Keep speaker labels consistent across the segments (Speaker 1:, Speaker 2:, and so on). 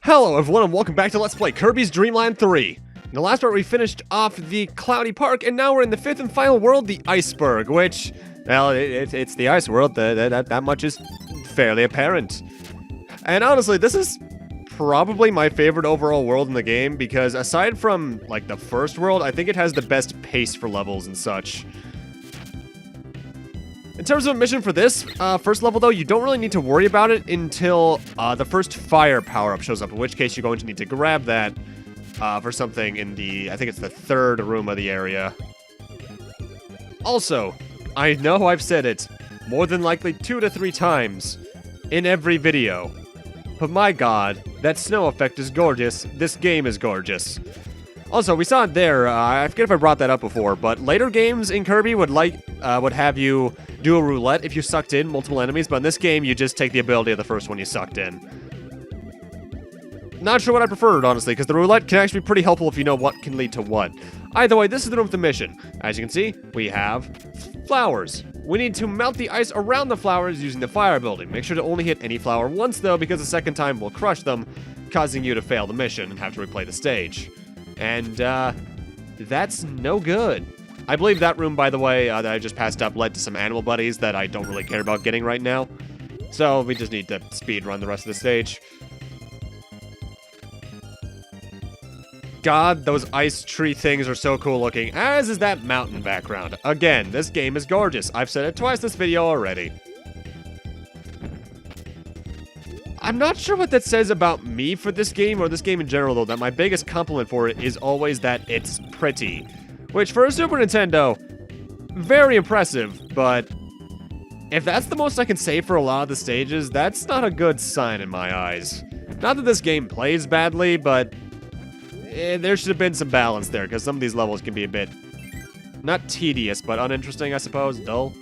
Speaker 1: Hello everyone and welcome back to Let's Play Kirby's Dream Land 3. In the last part we finished off the Cloudy Park and now we're in the fifth and final world, the Iceberg, which, well, it's the ice world, that much is fairly apparent. And honestly, this is probably my favorite overall world in the game because aside from, like, the first world, I think it has the best pace for levels and such. In terms of a mission for this first level, though, you don't really need to worry about it until the first fire power-up shows up, in which case you're going to need to grab that for something in the, I think it's the third room of the area. Also, I know I've said it more than likely 2 to 3 times in every video, but my god, that snow effect is gorgeous. This game is gorgeous. Also, we saw it there, I forget if I brought that up before, but later games in Kirby would have you do a roulette if you sucked in multiple enemies, but in this game, you just take the ability of the first one you sucked in. Not sure what I preferred, honestly, because the roulette can actually be pretty helpful if you know what can lead to what. Either way, this is the room for the mission. As you can see, we have flowers. We need to melt the ice around the flowers using the fire building. Make sure to only hit any flower once, though, because the second time will crush them, causing you to fail the mission and have to replay the stage. And, that's no good. I believe that room, by the way, that I just passed up led to some animal buddies that I don't really care about getting right now. So, we just need to speed run the rest of the stage. God, those ice tree things are so cool looking, as is that mountain background. Again, this game is gorgeous. I've said it twice this video already. I'm not sure what that says about me for this game, or this game in general, though, that my biggest compliment for it is always that it's pretty. Which, for a Super Nintendo, very impressive, but if that's the most I can say for a lot of the stages, that's not a good sign in my eyes. Not that this game plays badly, but there should have been some balance there, because some of these levels can be a bit, not tedious, but uninteresting, I suppose, dull.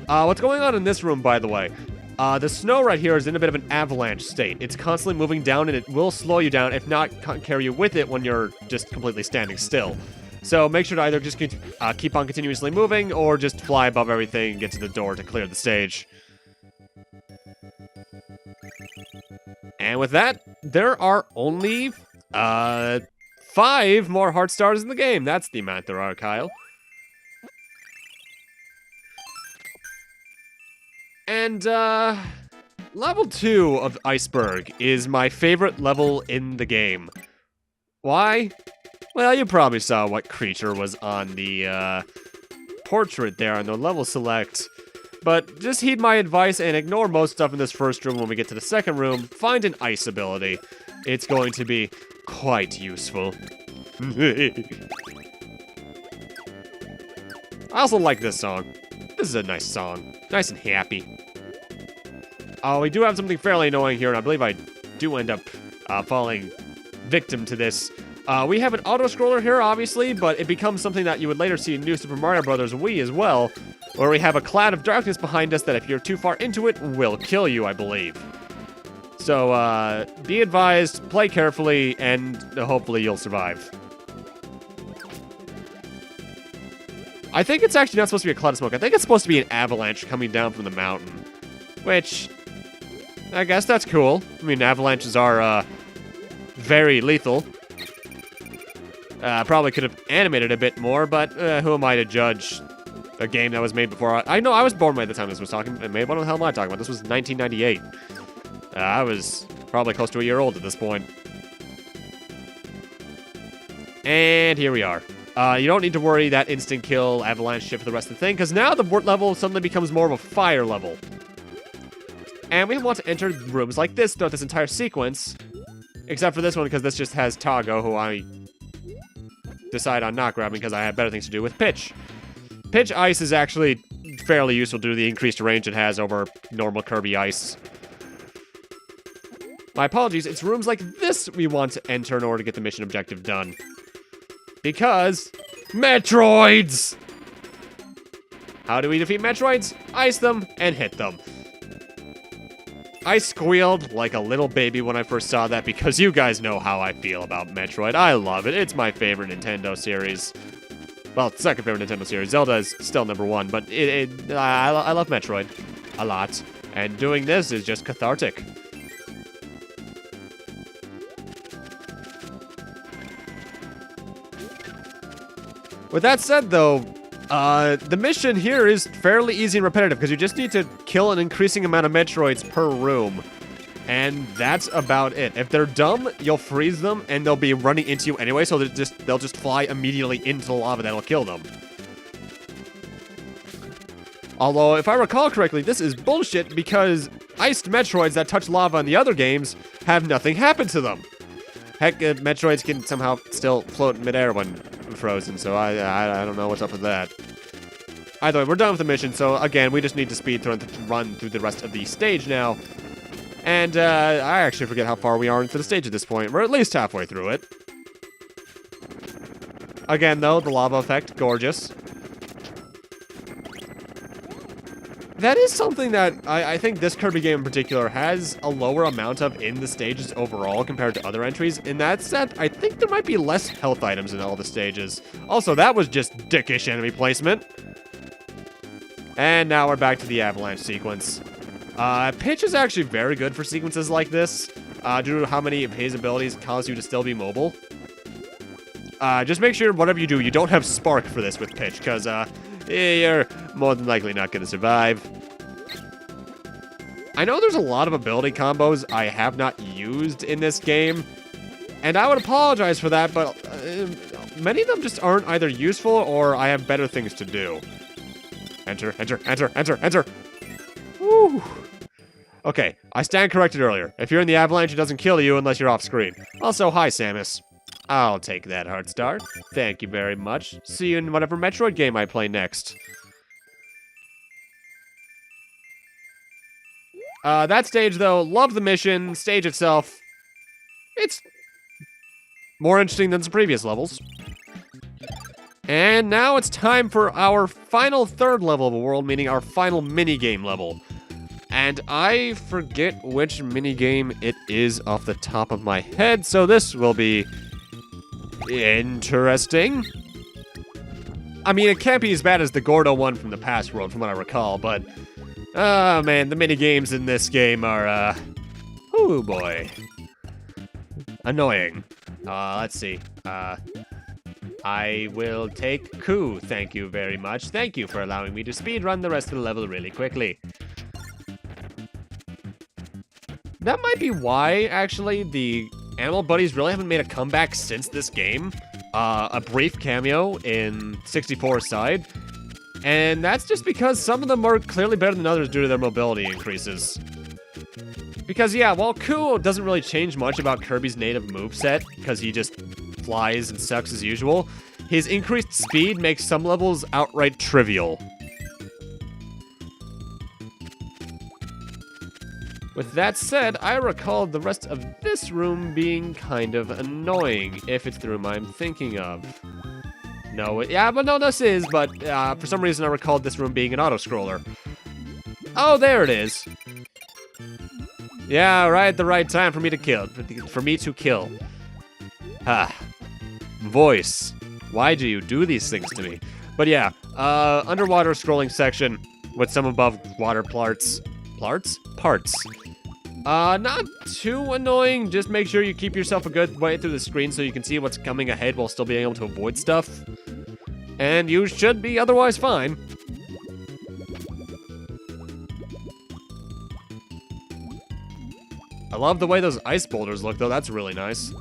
Speaker 1: What's going on in this room, by the way? The snow right here is in a bit of an avalanche state. It's constantly moving down, and it will slow you down, if not carry you with it when you're just completely standing still. So make sure to either just keep on continuously moving, or just fly above everything and get to the door to clear the stage. And with that, there are only, 5 more heart stars in the game. That's the amount there are, Kyle. And, level 2 of Iceberg is my favorite level in the game. Why? Well, you probably saw what creature was on the, portrait there on the level select. But just heed my advice and ignore most stuff in this first room. When we get to the second room, find an ice ability. It's going to be quite useful. I also like this song. This is a nice song. Nice and happy. Oh, we do have something fairly annoying here, and I believe I do end up falling victim to this. We have an auto-scroller here, obviously, but it becomes something that you would later see in New Super Mario Bros. Wii as well, where we have a cloud of darkness behind us that if you're too far into it, will kill you, I believe. So, be advised, play carefully, and hopefully you'll survive. I think it's actually not supposed to be a cloud of smoke. I think it's supposed to be an avalanche coming down from the mountain. Which, I guess that's cool. I mean, avalanches are, very lethal. Probably could have animated a bit more, but who am I to judge a game that was made before? I know I was born by the time this was talking. What the hell am I talking about? This was 1998. I was probably close to a year old at this point. And here we are. You don't need to worry that instant kill avalanche shit for the rest of the thing, because now the level suddenly becomes more of a fire level. And we want to enter rooms like this throughout this entire sequence, except for this one, because this just has Tago, who I decide on not grabbing because I have better things to do with Pitch. Pitch Ice is actually fairly useful due to the increased range it has over normal Kirby Ice. My apologies, it's rooms like this we want to enter in order to get the mission objective done. Because Metroids! How do we defeat Metroids? Ice them and hit them. I squealed like a little baby when I first saw that because you guys know how I feel about Metroid. I love it. It's my favorite Nintendo series. Well, second favorite Nintendo series. Zelda is still #1, but I love Metroid a lot. And doing this is just cathartic. With that said, though, the mission here is fairly easy and repetitive because you just need to kill an increasing amount of Metroids per room. And that's about it. If they're dumb, you'll freeze them and they'll be running into you anyway, so they'll just fly immediately into the lava that'll kill them. Although, if I recall correctly, this is bullshit because iced Metroids that touch lava in the other games have nothing happen to them. Heck, Metroids can somehow still float in midair when frozen, so I don't know what's up with that. Either way, we're done with the mission, so again, we just need to speed through and run through the rest of the stage now. And I actually forget how far we are into the stage at this point. We're at least halfway through it. Again, though, the lava effect, gorgeous. That is something that I think this Kirby game in particular has a lower amount of in the stages overall compared to other entries. In that sense, I think there might be less health items in all the stages. Also, that was just dickish enemy placement. And now we're back to the Avalanche sequence. Pitch is actually very good for sequences like this, due to how many of his abilities cause you to still be mobile. Just make sure whatever you do, you don't have Spark for this with Pitch, because, you're more than likely not going to survive. I know there's a lot of ability combos I have not used in this game, and I would apologize for that, but many of them just aren't either useful or I have better things to do. Enter, enter, enter, enter, enter. Woo. Okay, I stand corrected earlier. If you're in the Avalanche, it doesn't kill you unless you're off screen. Also, hi, Samus. I'll take that, Heartstar. Thank you very much. See you in whatever Metroid game I play next. That stage, though, love the mission. Stage itself, it's more interesting than the previous levels. And now it's time for our final third level of the world, meaning our final minigame level. And I forget which minigame it is off the top of my head, so this will be interesting. I mean, it can't be as bad as the Gordo one from the past world, from what I recall, but oh man, the minigames in this game are, oh boy, annoying. Let's see. I will take Coup. Thank you very much. Thank you for allowing me to speedrun the rest of the level really quickly. That might be why, actually, the Animal Buddies really haven't made a comeback since this game. A brief cameo in 64 side. And that's just because some of them are clearly better than others due to their mobility increases. Because, yeah, while Coup doesn't really change much about Kirby's native moveset, because he just flies and sucks as usual, his increased speed makes some levels outright trivial. With that said, I recall the rest of this room being kind of annoying, if it's the room I'm thinking of. No, yeah, but no, this is, but for some reason I recalled this room being an auto-scroller. Oh, there it is. Yeah, right at the right time for me to kill. Ah. Voice. Why do you do these things to me? But yeah, underwater scrolling section with some above water parts. Parts. Not too annoying. Just make sure you keep yourself a good way through the screen so you can see what's coming ahead while still being able to avoid stuff. And you should be otherwise fine. I love the way those ice boulders look, though. That's really nice.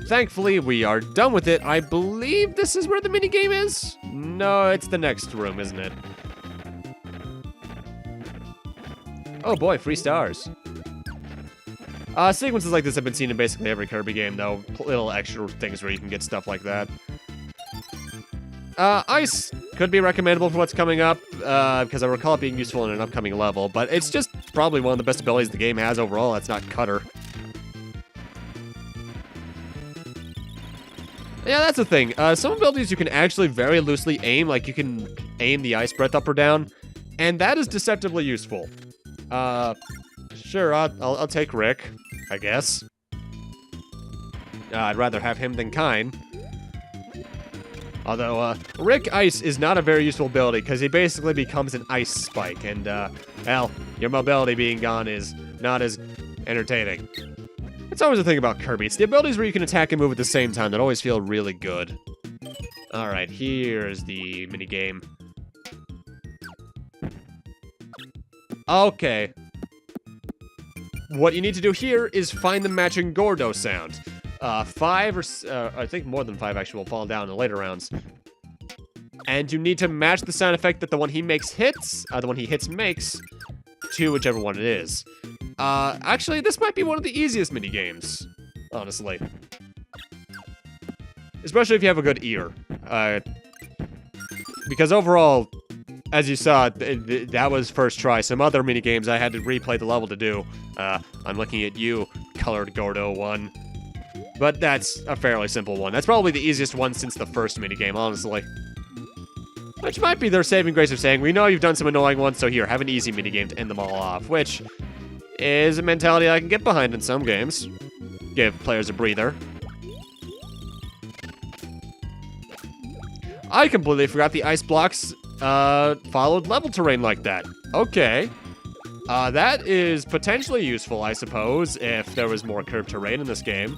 Speaker 1: Thankfully, we are done with it. I believe this is where the minigame is? No, it's the next room, isn't it? Oh boy, free stars. Sequences like this have been seen in basically every Kirby game, though. Little extra things where you can get stuff like that. Ice could be recommendable for what's coming up, because I recall it being useful in an upcoming level, but it's just probably one of the best abilities the game has overall. That's not Cutter. Yeah, that's the thing. Some abilities you can actually very loosely aim, like you can aim the ice breath up or down, and that is deceptively useful. Sure, I'll take Rick, I guess. I'd rather have him than Kine. Although, Rick Ice is not a very useful ability because he basically becomes an ice spike. And, well, your mobility being gone is not as entertaining. It's always the thing about Kirby. It's the abilities where you can attack and move at the same time that always feel really good. Alright, here's the minigame. Okay. What you need to do here is find the matching Gordo sound. 5 or I think more than 5 actually will fall down in the later rounds. And you need to match the sound effect that the one he makes hits, the one he hits makes, to whichever one it is. Actually, this might be one of the easiest minigames, honestly. Especially if you have a good ear. Because overall, as you saw, that was first try. Some other minigames I had to replay the level to do. I'm looking at you, Colored Gordo 1. But that's a fairly simple one. That's probably the easiest one since the first minigame, honestly. Which might be their saving grace of saying, we know you've done some annoying ones, so here, have an easy minigame to end them all off. Which is a mentality I can get behind in some games. Give players a breather. I completely forgot the ice blocks followed level terrain like that. Okay. That is potentially useful, I suppose, if there was more curved terrain in this game.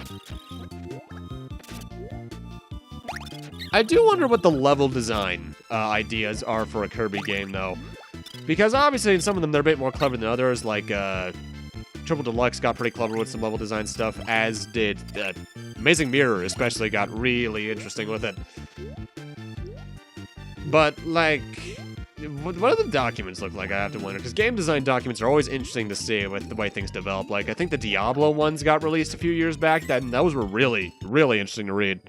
Speaker 1: I do wonder what the level design ideas are for a Kirby game, though. Because obviously in some of them they're a bit more clever than others, like Triple Deluxe got pretty clever with some level design stuff, as did Amazing Mirror especially got really interesting with it. But, like, what do the documents look like, I have to wonder? Because game design documents are always interesting to see with the way things develop. Like, I think the Diablo ones got released a few years back. Those were really, really interesting to read.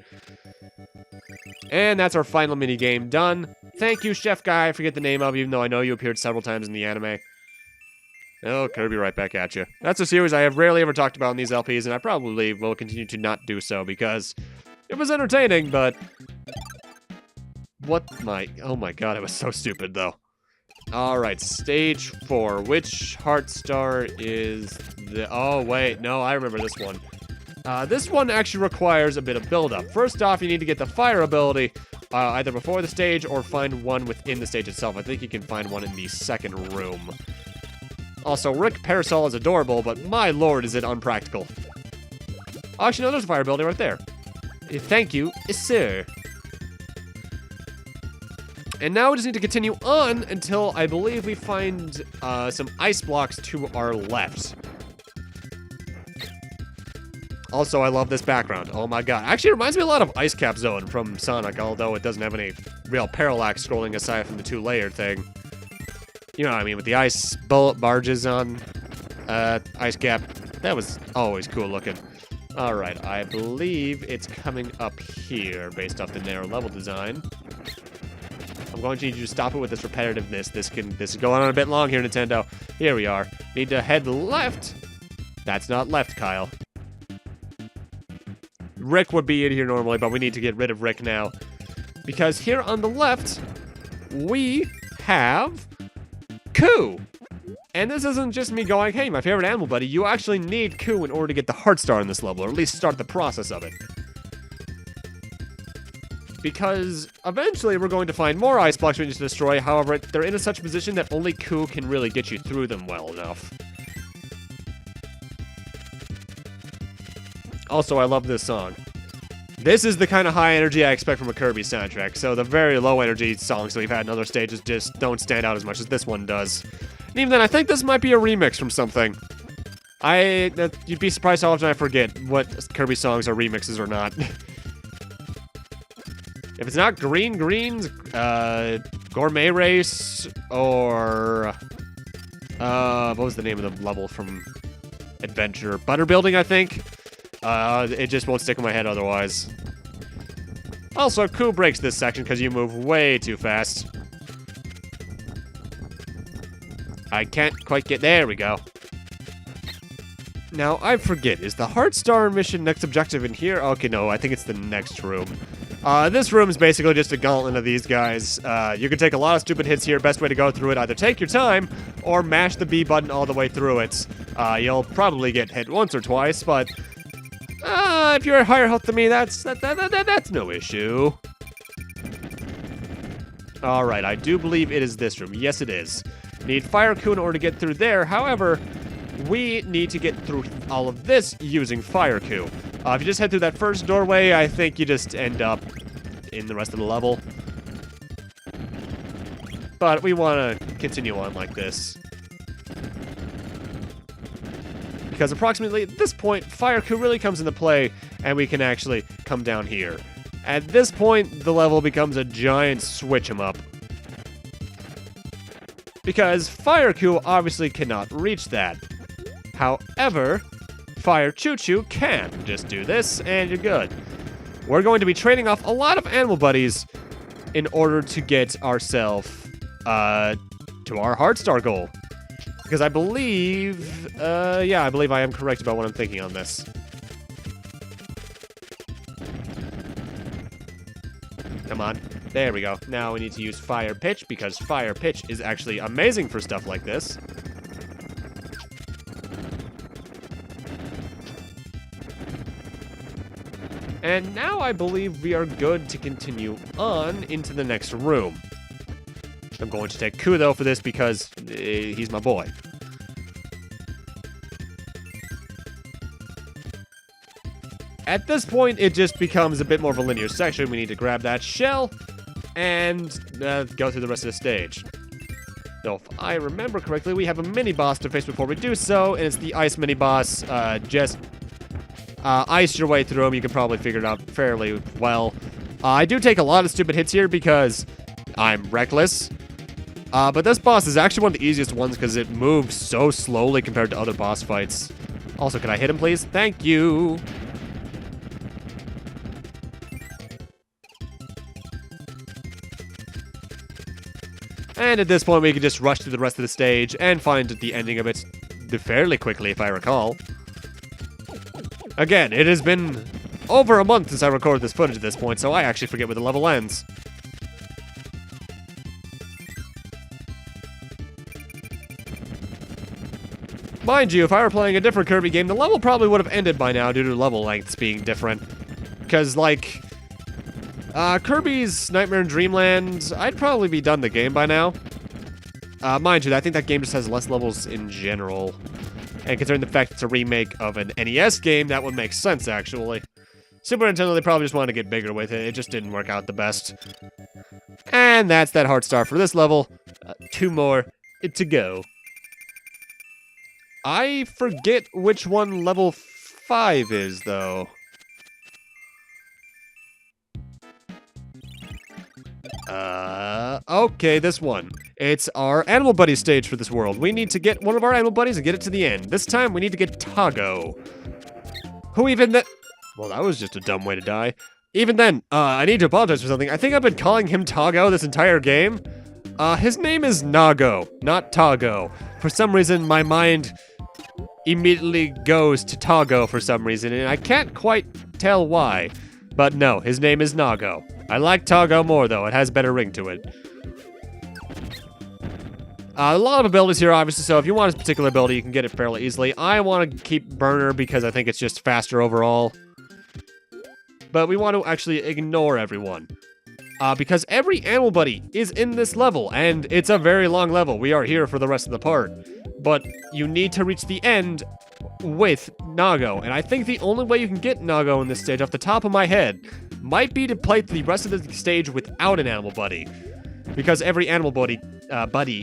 Speaker 1: And that's our final minigame done. Thank you, Chef Guy. I forget the name of, even though I know you appeared several times in the anime. Oh, Kirby, right back at you. That's a series I have rarely ever talked about in these LPs, and I probably will continue to not do so because it was entertaining, but... Oh my god, it was so stupid, though. Alright, stage 4. Which heart star is the... Oh, wait, no, I remember this one. This one actually requires a bit of build-up. First off, you need to get the fire ability, either before the stage or find one within the stage itself. I think you can find one in the second room. Also, Rick Parasol is adorable, but my lord, is it unpractical. Actually, no, there's a fire ability right there. Thank you, sir. And now we just need to continue on until I believe we find some ice blocks to our left. Also, I love this background. Oh my god. Actually, it reminds me a lot of Ice Cap Zone from Sonic, although it doesn't have any real parallax scrolling aside from the two-layered thing. You know what I mean, with the ice bullet barges on Ice Cap. That was always cool looking. Alright, I believe it's coming up here based off the narrow level design. I'm going to need you to stop it with this repetitiveness. This is going on a bit long here, Nintendo. Here we are. Need to head left. That's not left, Kyle. Rick would be in here normally, but we need to get rid of Rick now. Because here on the left, we have Coo. And this isn't just me going, hey, my favorite animal buddy. You actually need Coo in order to get the heart star in this level, or at least start the process of it. Because eventually we're going to find more ice blocks we need to destroy. However, they're in such a position that only Coo can really get you through them well enough. Also, I love this song. This is the kind of high energy I expect from a Kirby soundtrack, so the very low energy songs that we've had in other stages just don't stand out as much as this one does. And even then, I think this might be a remix from something. You'd be surprised how often I forget what Kirby songs are remixes or not. If it's not Green Greens, Gourmet Race, or... what was the name of the level from Adventure? Butter Building, I think? It just won't stick in my head otherwise. Also, Coo breaks this section because you move way too fast. I can't quite get... There we go. Now, I forget. Is the Heart Star mission next objective in here? Okay, no, I think it's the next room. This room is basically just a gauntlet of these guys. You can take a lot of stupid hits here. Best way to go through it, either take your time or mash the B button all the way through it. You'll probably get hit once or twice, but if you're at higher health than me, that's no issue. Alright, I do believe it is this room. Yes, it is. Need Fire Coup in order to get through there. However, we need to get through all of this using Fire Coup. If you just head through that first doorway, I think you just end up in the rest of the level. But we want to continue on like this. Because approximately at this point, Fire Coup really comes into play, and we can actually come down here. At this point, the level becomes a giant switch 'em up. Because Fire Coup obviously cannot reach that. However, Fire Choo Choo can. Just do this, and you're good. We're going to be trading off a lot of animal buddies in order to get ourselves to our Heart Star goal. Because I believe, I believe I am correct about what I'm thinking on this. Come on. There we go. Now we need to use Fire Pitch, because Fire Pitch is actually amazing for stuff like this. And now I believe we are good to continue on into the next room. I'm going to take Coup, though, for this because he's my boy. At this point, it just becomes a bit more of a linear section. We need to grab that shell and go through the rest of the stage. So, if I remember correctly, we have a mini-boss to face before we do so, and it's the ice mini-boss. Just ice your way through him. You can probably figure it out fairly well. I do take a lot of stupid hits here because I'm reckless. But this boss is actually one of the easiest ones because it moves so slowly compared to other boss fights. Also, can I hit him, please? Thank you. And at this point, we can just rush through the rest of the stage and find the ending of it fairly quickly, if I recall. Again, it has been over a month since I recorded this footage at this point, so I actually forget where the level ends. Mind you, if I were playing a different Kirby game, the level probably would have ended by now due to level lengths being different. Because, like, Kirby's Nightmare in Dreamland, I'd probably be done the game by now. Mind you, I think that game just has less levels in general. And considering the fact it's a remake of an NES game, that would make sense, actually. Super Nintendo, they probably just wanted to get bigger with it. It just didn't work out the best. And that's that Heart Star for this level. 2 more to go. I forget which one level 5 is, though. Okay, this one. It's our Animal Buddy stage for this world. We need to get one of our Animal Buddies and get it to the end. This time, we need to get Tago. Who even then... Well, that was just a dumb way to die. Even then, I need to apologize for something. I think I've been calling him Tago this entire game. His name is Nago, not Tago. For some reason, my mind immediately goes to Tago for some reason, and I can't quite tell why. But no, his name is Nago. I like Tago more, though. It has a better ring to it. A lot of abilities here, obviously, so if you want a particular ability, you can get it fairly easily. I want to keep Burner because I think it's just faster overall. But we want to actually ignore everyone. Because every Animal Buddy is in this level, and it's a very long level. We are here for the rest of the part. But you need to reach the end with Nago, and I think the only way you can get Nago in this stage, off the top of my head, might be to play the rest of the stage without an Animal Buddy. Because every Animal Buddy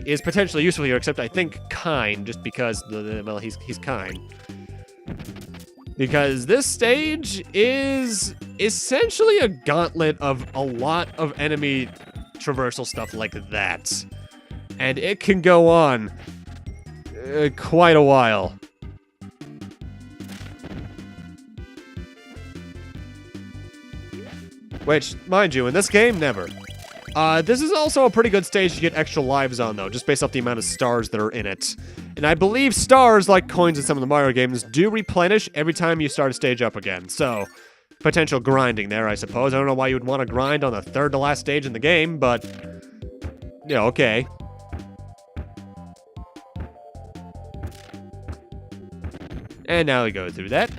Speaker 1: is potentially useful here, except I think Kind, just because, well, he's kind. Because this stage is essentially a gauntlet of a lot of enemy traversal stuff like that. And it can go on quite a while. Which, mind you, in this game, never. This is also a pretty good stage to get extra lives on, though, just based off the amount of stars that are in it. And I believe stars, like coins in some of the Mario games, do replenish every time you start a stage up again. So, potential grinding there, I suppose. I don't know why you would want to grind on the third to last stage in the game, but... yeah, okay. And now we go through that.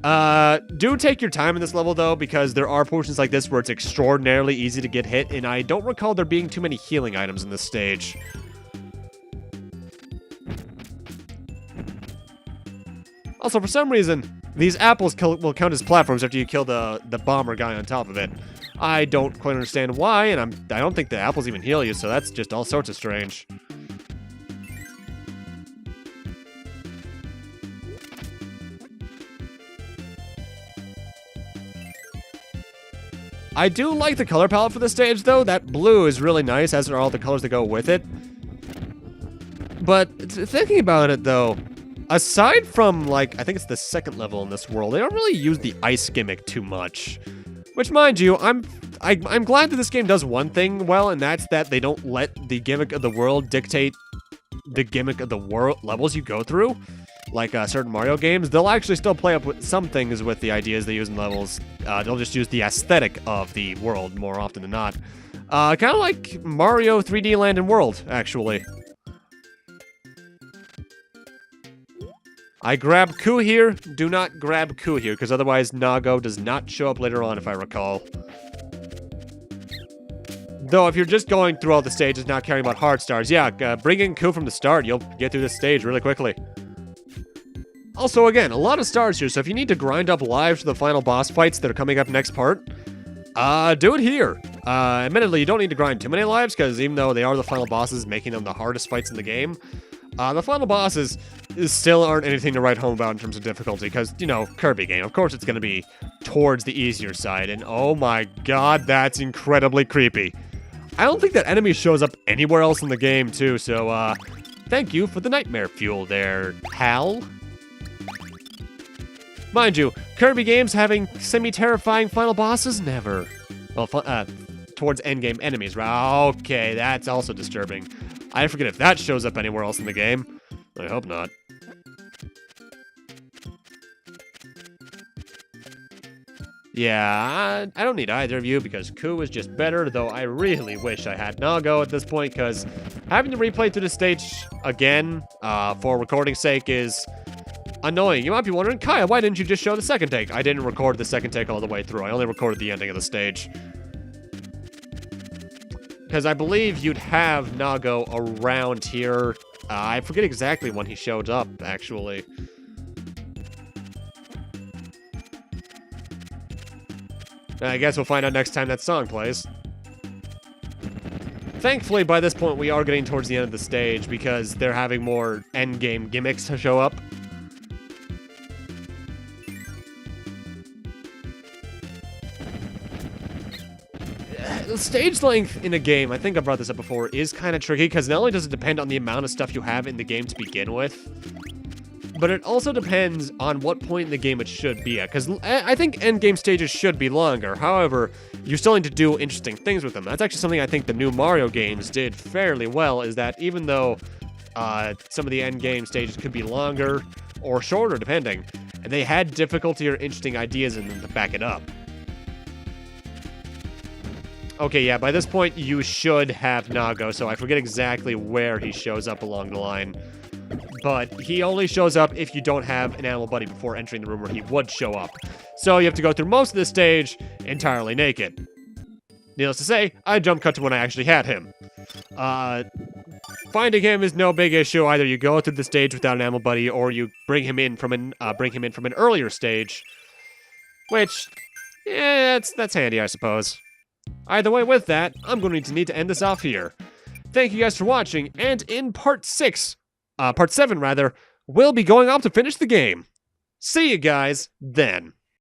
Speaker 1: Do take your time in this level, though, because there are portions like this where it's extraordinarily easy to get hit, and I don't recall there being too many healing items in this stage. Also, for some reason, these apples will count as platforms after you kill the bomber guy on top of it. I don't quite understand why, and I don't think the apples even heal you, so that's just all sorts of strange. I do like the color palette for this stage, though. That blue is really nice, as are all the colors that go with it. But thinking about it, though, aside from, like, I think it's the second level in this world, they don't really use the ice gimmick too much. Which, mind you, I'm glad that this game does one thing well, and that's that they don't let the gimmick of the world dictate the gimmick of the world levels you go through. Like certain Mario games, they'll actually still play up with some things with the ideas they use in levels. They'll just use the aesthetic of the world more often than not. Kind of like Mario 3D Land and World, actually. I grab Ku here. Do not grab Ku here, because otherwise Nago does not show up later on, if I recall. Though, if you're just going through all the stages, not caring about heart stars, yeah, bring in Ku from the start. You'll get through this stage really quickly. Also, again, a lot of stars here, so if you need to grind up lives for the final boss fights that are coming up next part, do it here. Admittedly, you don't need to grind too many lives, because even though they are the final bosses, making them the hardest fights in the game, the final bosses still aren't anything to write home about in terms of difficulty, because, you know, Kirby game, of course it's going to be towards the easier side, and oh my god, that's incredibly creepy. I don't think that enemy shows up anywhere else in the game, too, so, thank you for the nightmare fuel there, pal. Mind you, Kirby games having semi-terrifying final bosses? Never. Well, towards endgame enemies, right? Okay, that's also disturbing. I forget if that shows up anywhere else in the game. I hope not. Yeah, I don't need either of you because Ku is just better, though I really wish I had Nago at this point, because having to replay through the stage again for recording's sake is annoying. You might be wondering, Kaya, why didn't you just show the second take? I didn't record the second take all the way through. I only recorded the ending of the stage. Because I believe you'd have Nago around here. I forget exactly when he showed up, actually. I guess we'll find out next time that song plays. Thankfully, by this point, we are getting towards the end of the stage because they're having more endgame gimmicks to show up. The stage length in a game, I think I brought this up before, is kind of tricky because not only does it depend on the amount of stuff you have in the game to begin with, but it also depends on what point in the game it should be at, because I think endgame stages should be longer. However, you still need to do interesting things with them. That's actually something I think the new Mario games did fairly well, is that even though some of the endgame stages could be longer or shorter, depending, they had difficulty or interesting ideas in them to back it up. Okay, yeah, by this point, you should have Nago, so I forget exactly where he shows up along the line. But he only shows up if you don't have an animal buddy before entering the room where he would show up. So you have to go through most of the stage entirely naked. Needless to say, I jump cut to when I actually had him. Finding him is no big issue. Either you go through the stage without an animal buddy, or you bring him in from an earlier stage. Which, yeah, that's handy, I suppose. Either way, with that, I'm going to need to end this off here. Thank you guys for watching, and in part 7, we'll be going off to finish the game. See you guys then.